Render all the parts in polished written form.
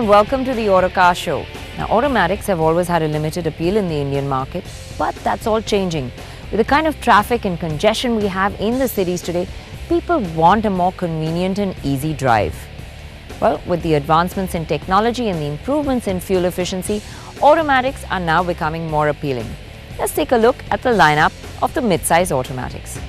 and welcome to the Autocar show. Now, automatics have always had a limited appeal in the Indian market, but that's all changing. With the kind of traffic and congestion we have in the cities today, people want a more convenient and easy drive. Well, with the advancements in technology and the improvements in fuel efficiency, automatics are now becoming more appealing. Let's take a look at the lineup of the mid-size automatics.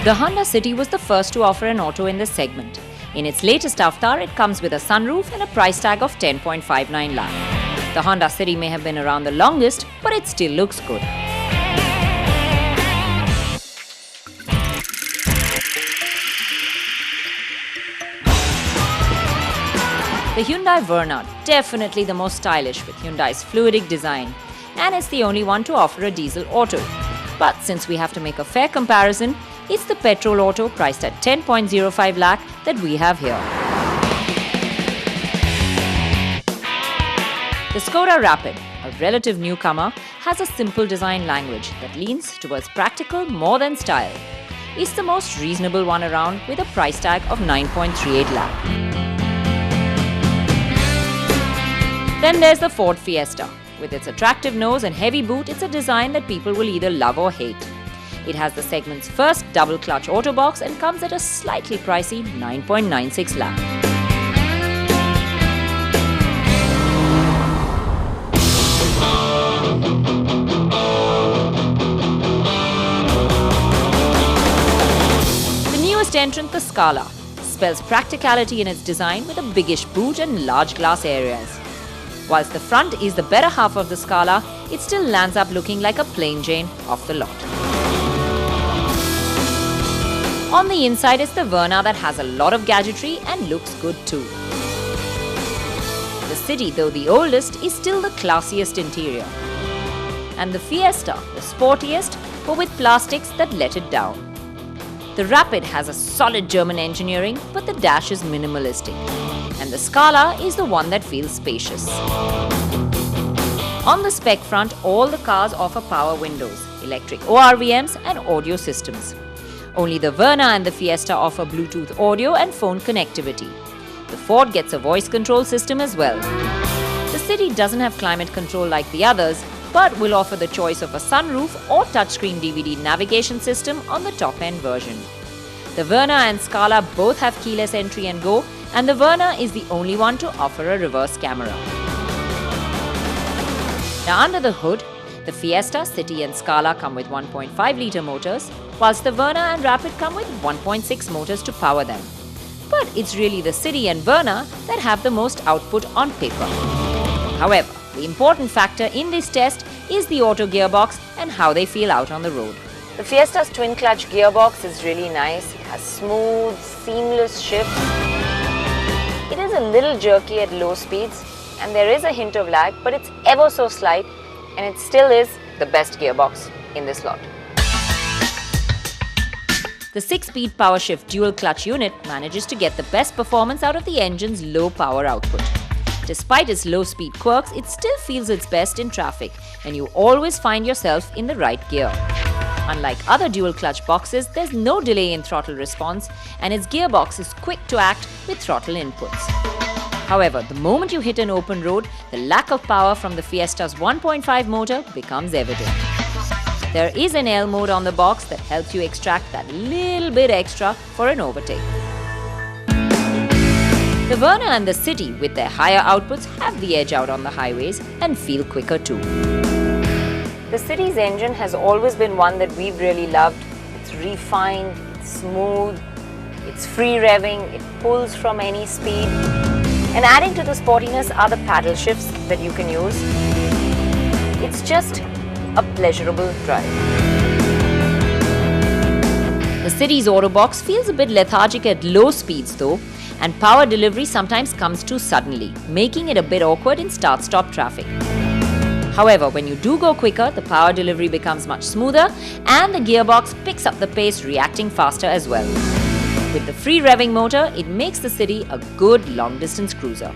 The Honda City was the first to offer an auto in this segment. In its latest avatar, it comes with a sunroof and a price tag of 10.59 lakh. The Honda City may have been around the longest, but it still looks good. The Hyundai Verna, definitely the most stylish with Hyundai's fluidic design, and it's the only one to offer a diesel auto. But since we have to make a fair comparison, it's the petrol auto priced at 10.05 lakh that we have here. The Skoda Rapid, a relative newcomer, has a simple design language that leans towards practical more than style. It's the most reasonable one around with a price tag of 9.38 lakh. Then there's the Ford Fiesta. With its attractive nose and heavy boot, it's a design that people will either love or hate. It has the segment's first double-clutch auto box and comes at a slightly pricey 9.96 lakh. The newest entrant, the Scala, spells practicality in its design with a biggish boot and large glass areas. Whilst the front is the better half of the Scala, it still lands up looking like a plain Jane off the lot. On the inside is the Verna that has a lot of gadgetry and looks good too. The City, though the oldest, is still the classiest interior. And the Fiesta, the sportiest, but with plastics that let it down. The Rapid has a solid German engineering, but the dash is minimalistic. And the Scala is the one that feels spacious. On the spec front, all the cars offer power windows, electric ORVMs and audio systems. Only the Verna and the Fiesta offer Bluetooth audio and phone connectivity. The Ford gets a voice control system as well. The City doesn't have climate control like the others, but will offer the choice of a sunroof or touchscreen DVD navigation system on the top-end version. The Verna and Scala both have keyless entry and go, and the Verna is the only one to offer a reverse camera. Now under the hood, the Fiesta, City and Scala come with 1.5-litre motors, whilst the Verna and Rapid come with 1.6 motors to power them. But it's really the City and Verna that have the most output on paper. However, the important factor in this test is the auto gearbox and how they feel out on the road. The Fiesta's twin-clutch gearbox is really nice. It has smooth, seamless shifts. It is a little jerky at low speeds, and there is a hint of lag, but it's ever so slight, and it still is the best gearbox in this lot. The 6-speed power shift dual clutch unit manages to get the best performance out of the engine's low power output. Despite its low speed quirks, it still feels its best in traffic, and you always find yourself in the right gear. Unlike other dual clutch boxes, there's no delay in throttle response, and its gearbox is quick to act with throttle inputs. However, the moment you hit an open road, the lack of power from the Fiesta's 1.5 motor becomes evident. There is an L mode on the box that helps you extract that little bit extra for an overtake. The Verna and the City, with their higher outputs, have the edge out on the highways and feel quicker too. The City's engine has always been one that we've really loved. It's refined, it's smooth, it's free revving, it pulls from any speed. And adding to the sportiness are the paddle shifts that you can use. It's just a pleasurable drive. The City's auto box feels a bit lethargic at low speeds though, and power delivery sometimes comes too suddenly, making it a bit awkward in start-stop traffic. However, when you do go quicker, the power delivery becomes much smoother and the gearbox picks up the pace, reacting faster as well. With the free revving motor, it makes the City a good long-distance cruiser.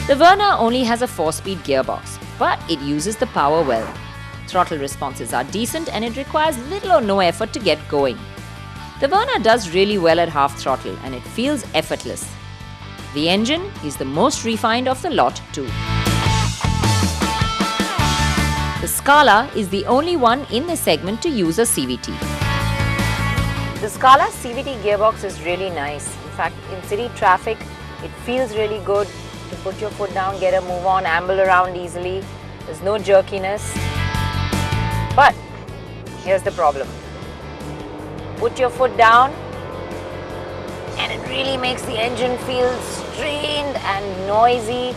The Verna only has a 4-speed gearbox, but it uses the power well. Throttle responses are decent and it requires little or no effort to get going. The Verna does really well at half throttle and it feels effortless. The engine is the most refined of the lot too. The Scala is the only one in this segment to use a CVT. The Scala CVT gearbox is really nice. In fact, in city traffic, it feels really good to put your foot down, get a move on, amble around easily. There's no jerkiness. But here's the problem. Put your foot down and it really makes the engine feel strained and noisy.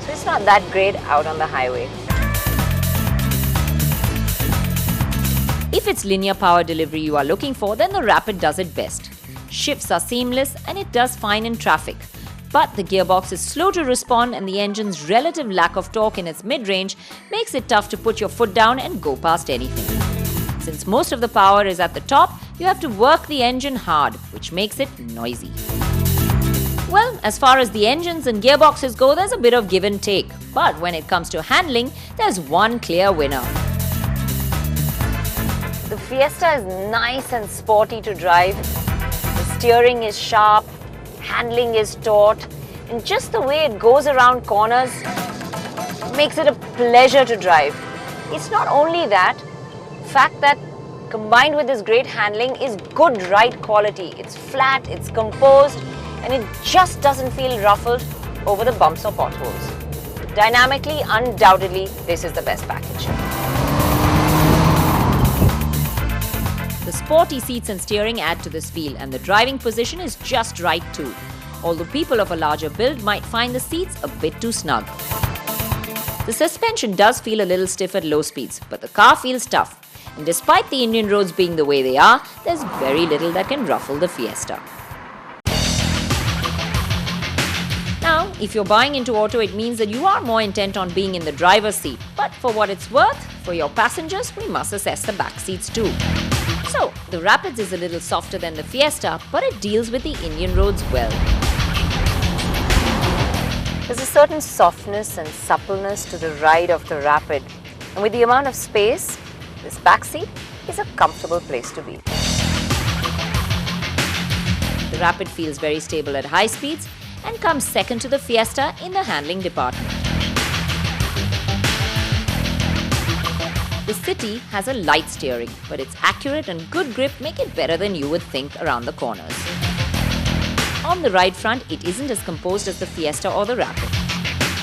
So it's not that great out on the highway. If it's linear power delivery you are looking for, then the Rapid does it best. Shifts are seamless and it does fine in traffic. But the gearbox is slow to respond and the engine's relative lack of torque in its mid-range makes it tough to put your foot down and go past anything. Since most of the power is at the top, you have to work the engine hard, which makes it noisy. Well, as far as the engines and gearboxes go, there's a bit of give and take. But when it comes to handling, there's one clear winner. The Fiesta is nice and sporty to drive. The steering is sharp, handling is taut, and just the way it goes around corners makes it a pleasure to drive. It's not only that, the fact that combined with this great handling is good ride quality. It's flat, it's composed, and it just doesn't feel ruffled over the bumps or potholes. Dynamically, undoubtedly, this is the best package. The sporty seats and steering add to this feel, and the driving position is just right too. Although people of a larger build might find the seats a bit too snug. The suspension does feel a little stiff at low speeds, but the car feels tough. And despite the Indian roads being the way they are, there's very little that can ruffle the Fiesta. Now, if you're buying into auto, it means that you are more intent on being in the driver's seat. But for what it's worth, for your passengers, we must assess the back seats too. So, the Rapids is a little softer than the Fiesta, but it deals with the Indian roads well. There's a certain softness and suppleness to the ride of the Rapid. And with the amount of space, this back seat is a comfortable place to be. The Rapid feels very stable at high speeds and comes second to the Fiesta in the handling department. The City has a light steering, but its accurate and good grip make it better than you would think around the corners. On the ride front, it isn't as composed as the Fiesta or the Rapid.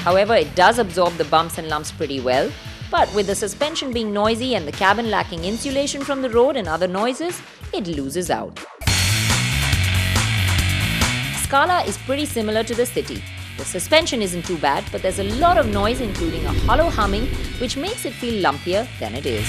However, it does absorb the bumps and lumps pretty well, but with the suspension being noisy and the cabin lacking insulation from the road and other noises, it loses out. Scala is pretty similar to the City. The suspension isn't too bad, but there's a lot of noise, including a hollow humming, which makes it feel lumpier than it is.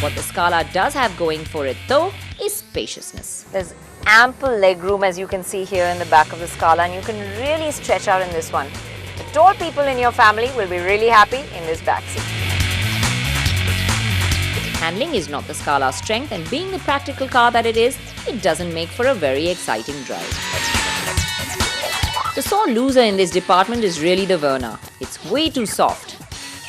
What the Scala does have going for it, though, is spaciousness. There's ample legroom, as you can see here in the back of the Scala, and you can really stretch out in this one. The tall people in your family will be really happy in this back seat. Handling is not the Scala's strength, and being the practical car that it is, it doesn't make for a very exciting drive. The sore loser in this department is really the Verna. It's way too soft.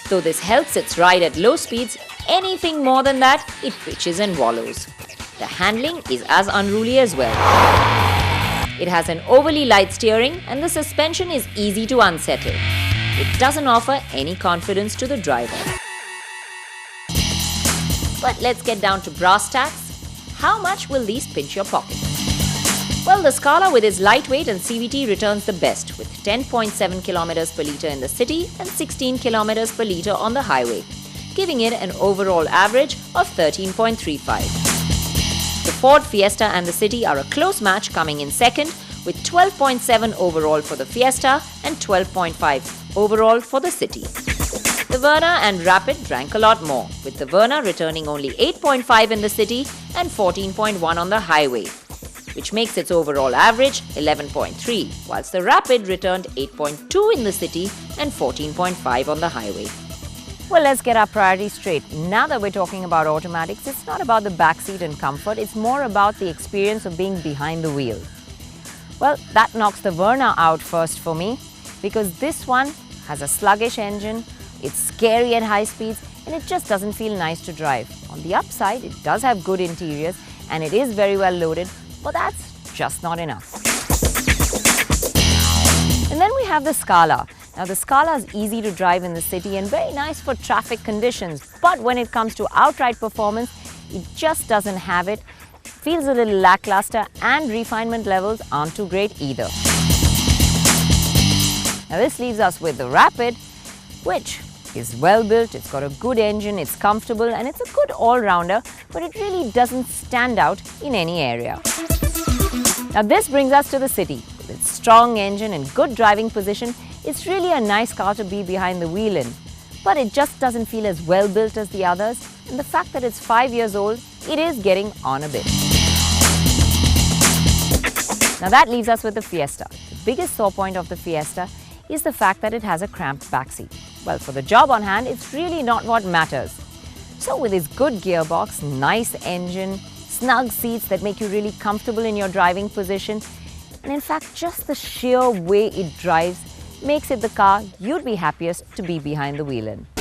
Though this helps its ride at low speeds, anything more than that, it pitches and wallows. The handling is as unruly as well. It has an overly light steering and the suspension is easy to unsettle. It doesn't offer any confidence to the driver. But let's get down to brass tacks. How much will these pinch your pocket? Well, the Scala with its lightweight and CVT returns the best, with 10.7 km per litre in the city and 16 km per litre on the highway, giving it an overall average of 13.35. The Ford Fiesta and the City are a close match, coming in second, with 12.7 overall for the Fiesta and 12.5 overall for the City. The Verna and Rapid drank a lot more, with the Verna returning only 8.5 in the city and 14.1 on the highway, which makes its overall average 11.3, whilst the Rapid returned 8.2 in the city and 14.5 on the highway. Well, let's get our priorities straight. Now that we're talking about automatics, it's not about the backseat and comfort, it's more about the experience of being behind the wheel. Well, that knocks the Verna out first for me, because this one has a sluggish engine, it's scary at high speeds, and it just doesn't feel nice to drive. On the upside, it does have good interiors and it is very well loaded, but that's just not enough. And then we have the Scala. Now the Scala is easy to drive in the city and very nice for traffic conditions, but when it comes to outright performance, it just doesn't have it. Feels a little lackluster and refinement levels aren't too great either. Now this leaves us with the Rapid, which is well built, it's got a good engine, it's comfortable and it's a good all-rounder, but it really doesn't stand out in any area. Now this brings us to the city. With its strong engine and good driving position, it's really a nice car to be behind the wheel in. But it just doesn't feel as well built as the others, and the fact that it's 5 years old, it is getting on a bit. Now that leaves us with the Fiesta. The biggest sore point of the Fiesta is the fact that it has a cramped backseat. Well, for the job on hand, it's really not what matters. So with its good gearbox, nice engine, snug seats that make you really comfortable in your driving position, and in fact just the sheer way it drives makes it the car you'd be happiest to be behind the wheel in.